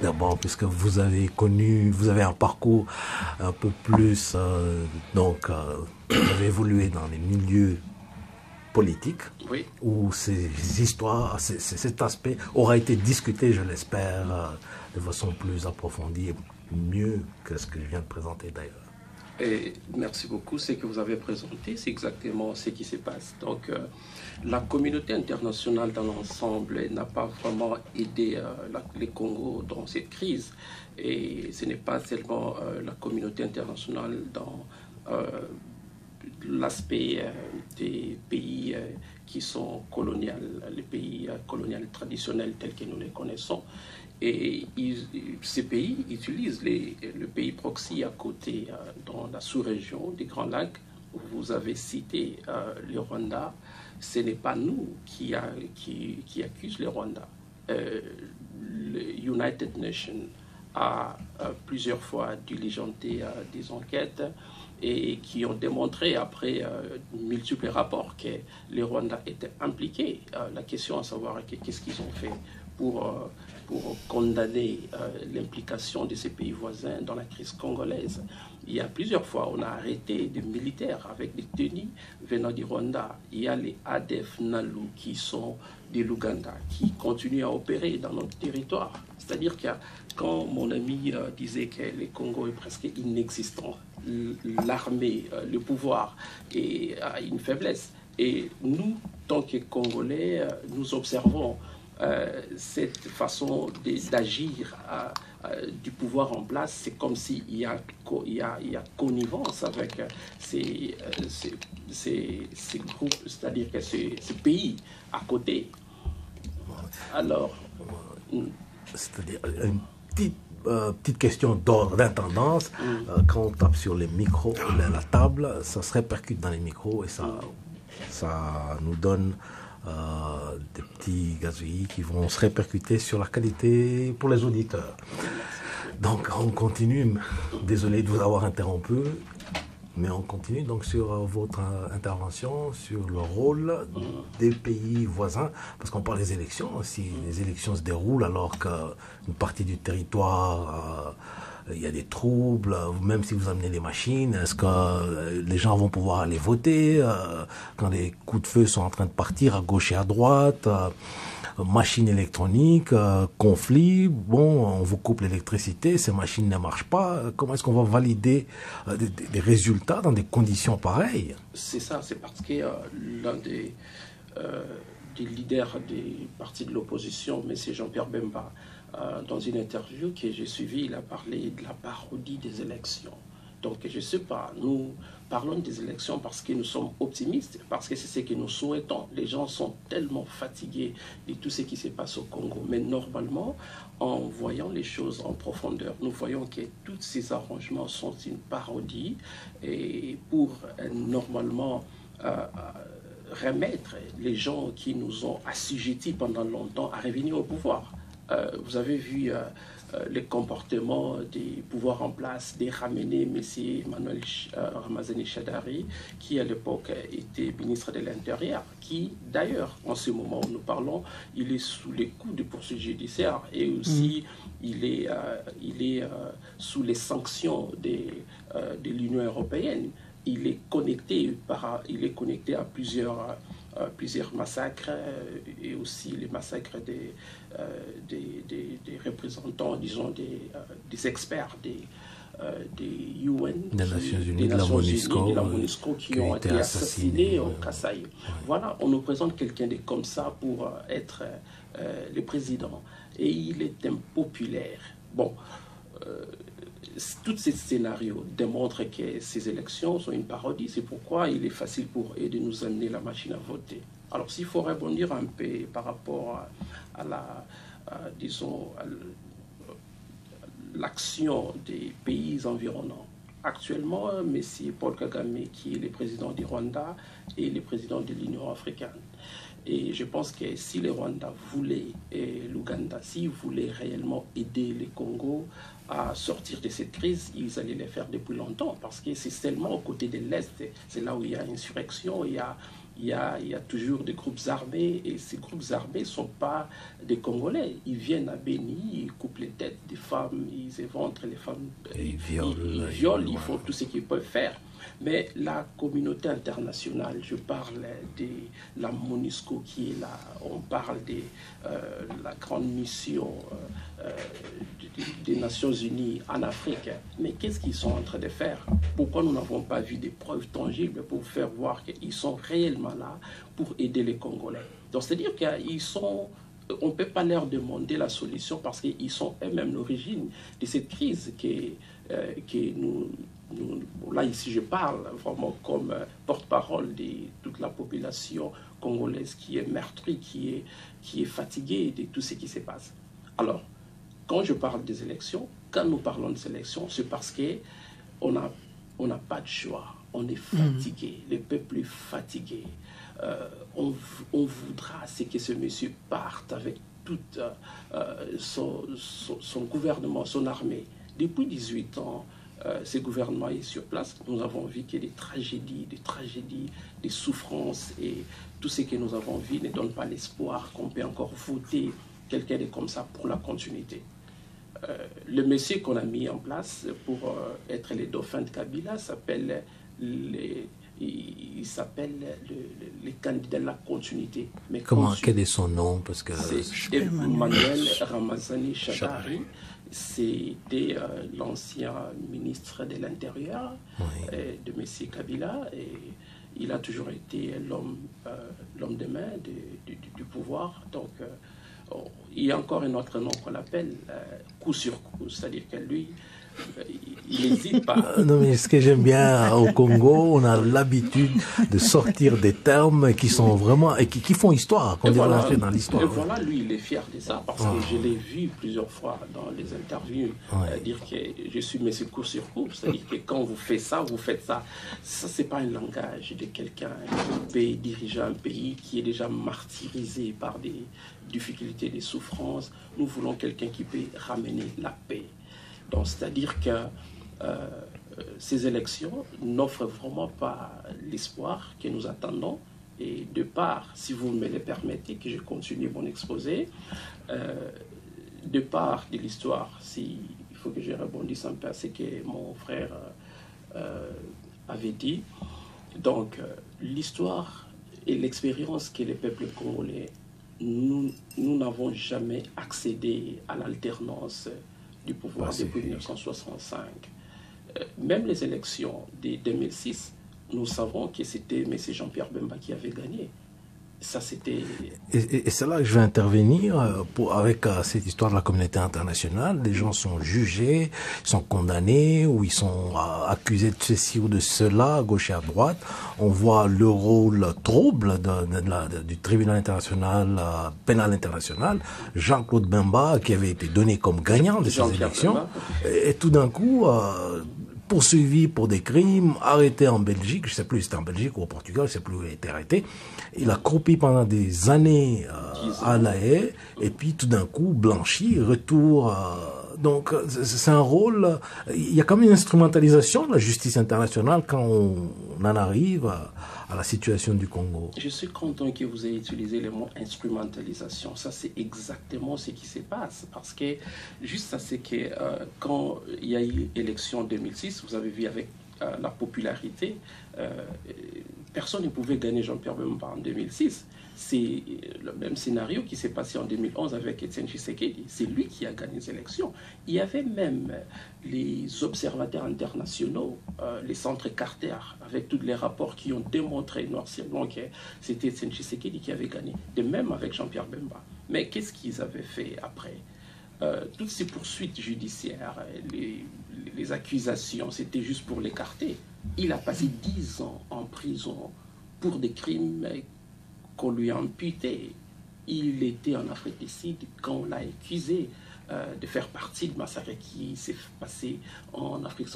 d'abord, puisque vous avez connu, vous avez un parcours un peu plus, vous avez évolué dans les milieux politiques, Oui. où ces histoires, cet aspect aura été discuté, je l'espère, de façon plus approfondie et mieux que ce que je viens de présenter d'ailleurs. Et merci beaucoup. Ce que vous avez présenté, c'est exactement ce qui se passe. Donc, la communauté internationale dans l'ensemble n'a pas vraiment aidé les Congos dans cette crise. Et ce n'est pas seulement la communauté internationale dans l'aspect des pays qui sont coloniaux, les pays coloniaux traditionnels tels que nous les connaissons. Et ces pays utilisent le pays proxy à côté, dans la sous-région des Grands Lacs. Vous avez cité le Rwanda. Ce n'est pas nous qui accusent le Rwanda. Le United Nations a plusieurs fois diligenté des enquêtes et qui ont démontré après multiples rapports que le Rwanda était impliqué. La question à savoir qu'est-ce qu'ils ont fait pour condamner l'implication de ces pays voisins dans la crise congolaise. Il y a plusieurs fois, on a arrêté des militaires avec des tenues venant du Rwanda. Il y a les ADF Nalu qui sont de l'Ouganda, qui continuent à opérer dans notre territoire. C'est-à-dire que quand mon ami disait que le Congo est presque inexistant, l'armée, le pouvoir a une faiblesse. Et nous, tant que Congolais, nous observons cette façon d'agir du pouvoir en place. C'est comme s'il y a connivence avec ces groupes, c'est-à-dire que ces pays à côté. Alors, c'est-à-dire une petite question d'ordre, d'intendance. Quand on tape sur les micros, la table, ça se répercute dans les micros et ça nous donne des petits gazouillis qui vont se répercuter sur la qualité pour les auditeurs. Donc on continue, désolé de vous avoir interrompu, mais on continue donc sur votre intervention, sur le rôle des pays voisins, parce qu'on parle des élections, si les élections se déroulent alors qu'une partie du territoire... il y a des troubles, même si vous amenez les machines, est-ce que les gens vont pouvoir aller voter quand les coups de feu sont en train de partir à gauche et à droite, machines électroniques, conflits, bon, on vous coupe l'électricité, ces machines ne marchent pas, comment est-ce qu'on va valider des résultats dans des conditions pareilles? C'est ça, c'est parce que l'un des leaders des partis de l'opposition, M. Jean-Pierre Bemba, dans une interview que j'ai suivie, il a parlé de la parodie des élections. Donc, je ne sais pas, nous parlons des élections parce que nous sommes optimistes, parce que c'est ce que nous souhaitons. Les gens sont tellement fatigués de tout ce qui se passe au Congo. Mais normalement, en voyant les choses en profondeur, nous voyons que tous ces arrangements sont une parodie et pour normalement remettre les gens qui nous ont assujettis pendant longtemps à revenir au pouvoir. Vous avez vu les comportements des pouvoirs en place, de ramener M. Emmanuel Ramazani Shadari, qui à l'époque était ministre de l'Intérieur, qui d'ailleurs, en ce moment où nous parlons, il est sous les coups de poursuites judiciaires et aussi il est sous les sanctions de l'Union européenne. Il est connecté à plusieurs massacres et aussi les massacres des représentants, disons, des experts des UN, des Nations Unies, de la MONUSCO qui ont été assassinés au Kasaï. Voilà, on nous présente quelqu'un de comme ça pour être le président. Et il est impopulaire. Bon, tous ces scénarios démontrent que ces élections sont une parodie. C'est pourquoi il est facile pour eux de nous amener la machine à voter. Alors, s'il faut rebondir un peu par rapport à l'action des pays environnants. Actuellement, M. Paul Kagame, qui est le président du Rwanda, et le président de l'Union africaine. Et je pense que si le Rwanda voulait, et l'Ouganda, s'ils voulaient réellement aider le Congo à sortir de cette crise, ils allaient le faire depuis longtemps, parce que c'est seulement aux côtés de l'Est, c'est là où il y a insurrection, il y a il y a toujours des groupes armés, et ces groupes armés ne sont pas des Congolais. Ils viennent à Béni, ils coupent les têtes des femmes, ils éventrent les femmes, Ils violent, ils font tout ce qu'ils peuvent faire. Mais la communauté internationale, je parle de la MONUSCO qui est là, on parle de la grande mission des Nations Unies en Afrique. Mais qu'est-ce qu'ils sont en train de faire? Pourquoi nous n'avons pas vu des preuves tangibles pour faire voir qu'ils sont réellement là pour aider les Congolais? Donc c'est-à-dire qu'ils sont... On ne peut pas leur demander la solution parce qu'ils sont eux-mêmes l'origine de cette crise que nous... Là, ici, je parle vraiment comme porte-parole de toute la population congolaise qui est meurtrie, qui est fatiguée de tout ce qui se passe. Alors, quand je parle des élections, quand nous parlons des élections, c'est parce qu'on n'a pas de choix. On est fatigué, le peuple est fatigué. On voudra que ce monsieur parte avec tout son gouvernement, son armée. Depuis 18 ans, ce gouvernement est sur place. Nous avons vu qu'il y a des tragédies, des souffrances, et tout ce que nous avons vu ne donne pas l'espoir qu'on peut encore voter quelqu'un de comme ça pour la continuité. Le monsieur qu'on a mis en place pour être les dauphins de Kabila s'appelle les candidats de la continuité. Mais quel est son nom? Parce que c'est Emmanuel Ramazani Shadari. C'était l'ancien ministre de l'Intérieur de M. Kabila, et il a toujours été l'homme de main du pouvoir. Donc, il y a encore un autre nom qu'on l'appelle coup sur coup, c'est-à-dire que lui, il n'hésite pas. Non, mais ce que j'aime bien au Congo, on a l'habitude de sortir des termes qui sont vraiment, et qui font histoire, qu'on dirait rentrer dans l'histoire. Et voilà, lui, il est fier de ça, parce que je l'ai vu plusieurs fois dans les interviews dire que je suis monsieur coup sur coup, c'est-à-dire que quand vous faites ça, vous faites ça. Ça, c'est pas un langage de quelqu'un qui peut diriger un pays qui est déjà martyrisé par des difficultés, des souffrances. Nous voulons quelqu'un qui peut ramener la paix. Donc, c'est-à-dire que ces élections n'offrent vraiment pas l'espoir que nous attendons. Et de part, si vous me le permettez, que je continue mon exposé, de part de l'histoire, il faut que je rebondisse un peu à ce que mon frère avait dit. Donc, l'histoire et l'expérience que les peuples congolais, nous n'avons jamais accédé à l'alternance du pouvoir depuis 1965. Même les élections de 2006, nous savons que c'était M. Jean-Pierre Bemba qui avait gagné. Ça, c'était... Et c'est là que je vais intervenir avec cette histoire de la communauté internationale. Les gens sont jugés, sont condamnés, ou ils sont accusés de ceci ou de cela, à gauche et à droite. On voit le rôle trouble du tribunal international, pénal international, Jean-Claude Bemba, qui avait été donné comme gagnant de ces élections. Et tout d'un coup... poursuivi pour des crimes, arrêté en Belgique, je ne sais plus si c'était en Belgique ou au Portugal, je ne sais plus où il a été arrêté. Il a croupi pendant des années à La Haye, et puis tout d'un coup, blanchi, retour... donc c'est un rôle... Il y a quand même une instrumentalisation de la justice internationale quand on en arrive à la situation du Congo. Je suis content que vous ayez utilisé le mot instrumentalisation. Ça, c'est exactement ce qui se passe. Parce que, juste à ce que quand il y a eu l'élection en 2006, vous avez vu avec la popularité, personne ne pouvait gagner Jean-Pierre Bemba en 2006. C'est le même scénario qui s'est passé en 2011 avec Etienne Tshisekedi. C'est lui qui a gagné les élections. Il y avait même les observateurs internationaux, les centres Carter, avec tous les rapports qui ont démontré noir sur blanc que c'était Etienne Tshisekedi qui avait gagné. De même avec Jean-Pierre Bemba. Mais qu'est-ce qu'ils avaient fait après? Toutes ces poursuites judiciaires, les accusations, c'était juste pour l'écarter. Il a passé 10 ans en prison pour des crimes qu'on lui a imputé. Il était en Afrique du Sud quand on l'a accusé de faire partie du massacre qui s'est passé en Afrique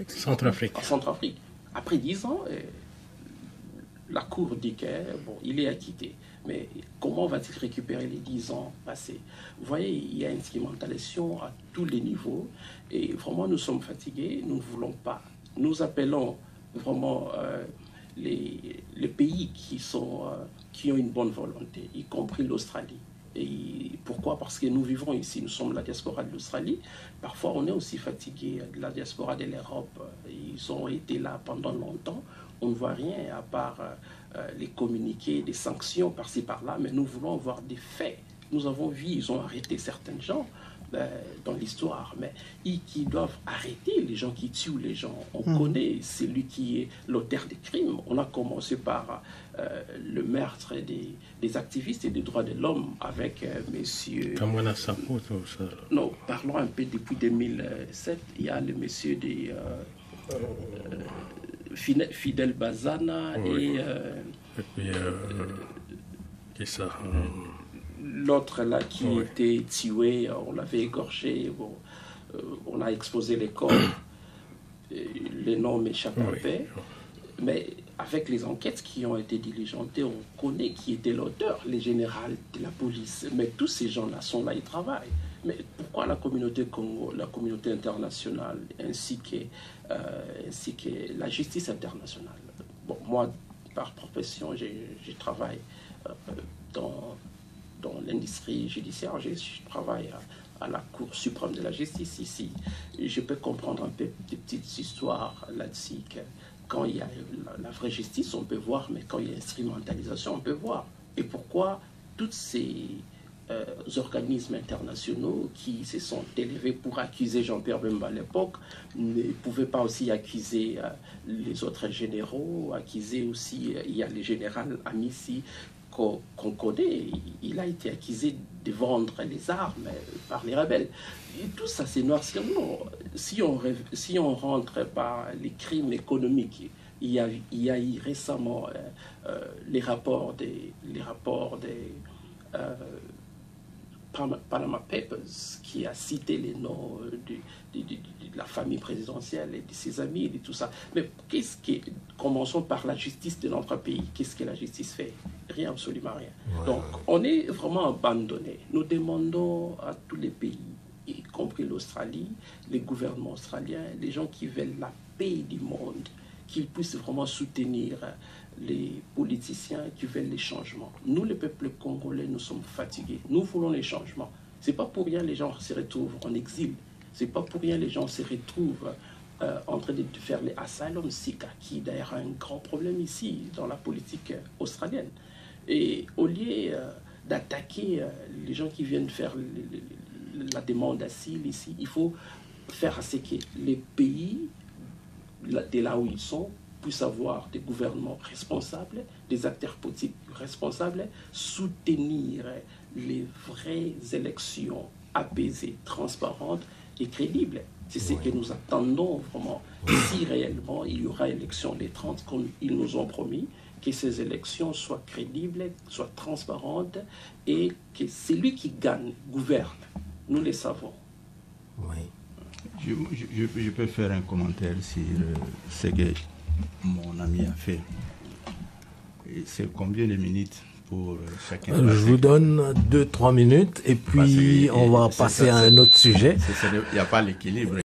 Centrafrique. Après 10 ans, la Cour dit qu'il est acquitté. Mais comment va-t-il récupérer les 10 ans passés? Vous voyez, il y a une instrumentalisation à tous les niveaux. Et vraiment, nous sommes fatigués. Nous ne voulons pas. Nous appelons vraiment les pays qui ont une bonne volonté, y compris l'Australie. Et pourquoi? Parce que nous vivons ici, nous sommes la diaspora de l'Australie. Parfois, on est aussi fatigué de la diaspora de l'Europe. Ils ont été là pendant longtemps. On ne voit rien à part les communiqués, des sanctions par-ci par-là, mais nous voulons voir des faits. Nous avons vu, ils ont arrêté certains gens dans l'histoire, mais qui doivent arrêter les gens qui tuent les gens. On connaît celui qui est l'auteur des crimes. On a commencé par le meurtre des activistes et des droits de l'homme avec monsieur... Non, parlons un peu depuis 2007. Il y a le monsieur des... Fidel Bazana oui. Et puis, qui ça l'autre là qui était tué, on l'avait égorgé, bon, on a exposé les corps, les noms m'échappent un peu, mais avec les enquêtes qui ont été diligentées, on connaît qui était l'auteur, les généraux de la police, mais tous ces gens-là sont là, ils travaillent. Mais pourquoi la communauté Congo, la communauté internationale, ainsi que la justice internationale? Bon, moi, par profession, je travaille dans l'industrie judiciaire, je travaille à la Cour suprême de la justice ici. Je peux comprendre un peu des petites histoires là-dessus. Quand il y a la vraie justice, on peut voir, mais quand il y a instrumentalisation, on peut voir. Et pourquoi toutes ces organismes internationaux qui se sont élevés pour accuser Jean-Pierre Bemba à l'époque ne pouvaient pas aussi accuser les autres généraux, accuser aussi, il y a le général Amissi qu'on connaît, il a été accusé de vendre les armes par les rebelles. Et tout ça, c'est noir sur blanc. Si on rentre par les crimes économiques, il y a eu récemment les rapports des Panama Papers qui a cité les noms de la famille présidentielle et de ses amis et de tout ça. Mais commençons par la justice de notre pays. Qu'est-ce que la justice fait? Rien, absolument rien. Ouais. Donc, on est vraiment abandonné. Nous demandons à tous les pays, y compris l'Australie, les gouvernements australiens, les gens qui veulent la paix du monde, qu'ils puissent vraiment soutenir les politiciens qui veulent les changements. Nous, le peuple congolais, nous sommes fatigués. Nous voulons les changements. Ce n'est pas pour rien les gens se retrouvent en exil. Ce n'est pas pour rien les gens se retrouvent en train de faire les asylum seekers, qui d'ailleurs a un grand problème ici dans la politique australienne. Et au lieu d'attaquer les gens qui viennent faire la demande d'asile ici, il faut faire à ce que les pays, de là où ils sont, puissent avoir des gouvernements responsables, des acteurs politiques responsables, soutenir les vraies élections apaisées, transparentes et crédibles. C'est ce que nous attendons vraiment. Si réellement il y aura élection les 30, comme ils nous ont promis, que ces élections soient crédibles, soient transparentes et que celui qui gagne gouverne. Nous le savons. Oui. Je peux faire un commentaire sur ce que mon ami a fait. C'est combien de minutes pour chacun? Je vous donne 2-3 minutes et puis on va passer à un autre sujet. Il n'y a pas l'équilibre.